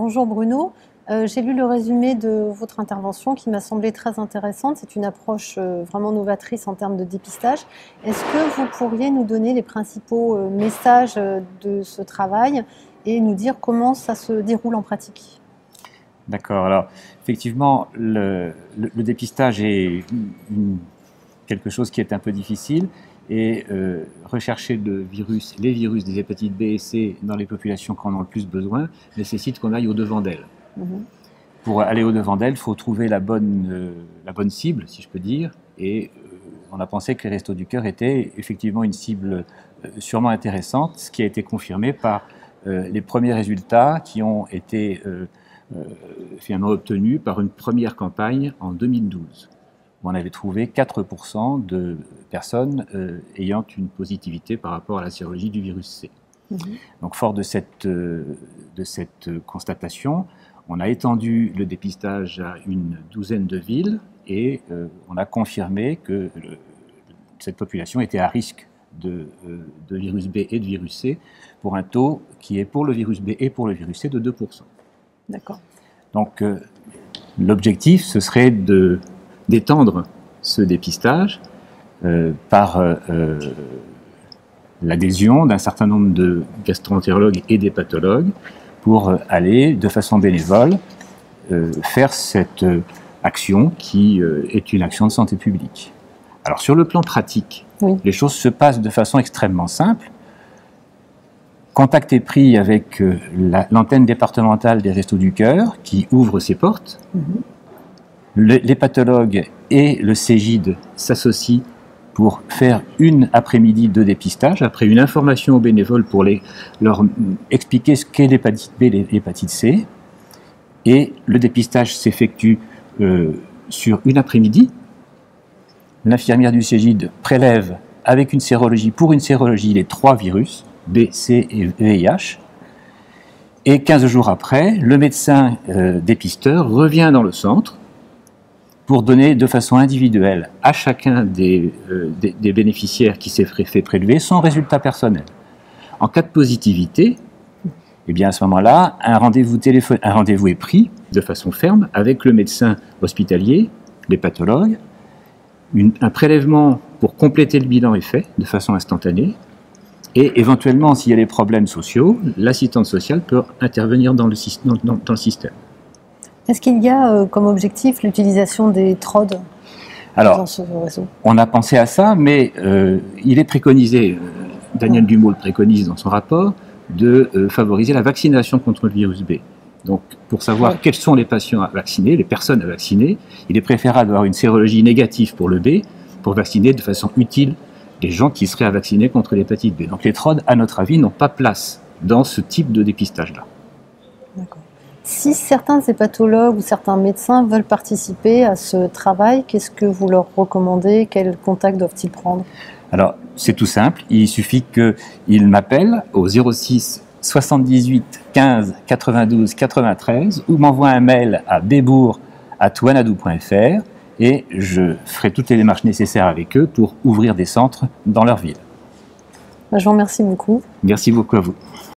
Bonjour Bruno. J'ai lu le résumé de votre intervention qui m'a semblé très intéressante. C'est une approche vraiment novatrice en termes de dépistage. Est-ce que vous pourriez nous donner les principaux messages de ce travail et nous dire comment ça se déroule en pratique? D'accord. Alors, effectivement, le dépistage est quelque chose qui est un peu difficile et rechercher les virus des hépatites B et C dans les populations qui en ont le plus besoin nécessite qu'on aille au-devant d'elles. Pour aller au-devant d'elles, il faut trouver la bonne cible, si je peux dire, et on a pensé que les Restos du Cœur étaient effectivement une cible sûrement intéressante, ce qui a été confirmé par les premiers résultats qui ont été finalement obtenus par une première campagne en 2012. Où on avait trouvé 4% de personnes ayant une positivité par rapport à la sérologie du virus C. Donc fort de cette constatation, on a étendu le dépistage à une douzaine de villes et on a confirmé que cette population était à risque de virus B et de virus C pour un taux qui est pour le virus B et pour le virus C de 2%. D'accord. Donc l'objectif, ce serait d'étendre ce dépistage par l'adhésion d'un certain nombre de gastro-entérologues et d'hépatologues pour aller de façon bénévole faire cette action qui est une action de santé publique. Alors sur le plan pratique, les choses se passent de façon extrêmement simple. Contact est pris avec l'antenne départementale des Restos du Cœur qui ouvre ses portes. L'hépatologue et le Cégide s'associent pour faire une après-midi de dépistage, après une information aux bénévoles pour leur expliquer ce qu'est l'hépatite B et l'hépatite C. Et le dépistage s'effectue sur une après-midi. L'infirmière du Cégide prélève avec une sérologie, pour une sérologie, les 3 virus, B, C et VIH. Et 15 jours après, le médecin dépisteur revient dans le centre pour donner de façon individuelle à chacun des bénéficiaires qui s'est fait prélever son résultat personnel. En cas de positivité, eh bien à ce moment-là, un rendez-vous est pris de façon ferme avec le médecin hospitalier, les pathologues. Un prélèvement pour compléter le bilan est fait de façon instantanée. Et éventuellement, s'il y a des problèmes sociaux, l'assistante sociale peut intervenir dans le système. Est-ce qu'il y a comme objectif l'utilisation des TROD dans ce réseau? On a pensé à ça, mais il est préconisé, Daniel Dumont le préconise dans son rapport, de favoriser la vaccination contre le virus B. Donc, pour savoir quels sont les patients à vacciner, les personnes à vacciner, il est préférable d'avoir une sérologie négative pour le B, pour vacciner de façon utile les gens qui seraient à vacciner contre l'hépatite B. Donc les TROD, à notre avis, n'ont pas place dans ce type de dépistage-là. D'accord. Si certains hépatologues ou certains médecins veulent participer à ce travail, qu'est-ce que vous leur recommandez? Quels contacts doivent-ils prendre? Alors, c'est tout simple. Il suffit qu'ils m'appellent au 06 78 15 92 93 ou m'envoient un mail à bebourg@wanadoo.fr et je ferai toutes les démarches nécessaires avec eux pour ouvrir des centres dans leur ville. Je vous remercie beaucoup. Merci beaucoup à vous.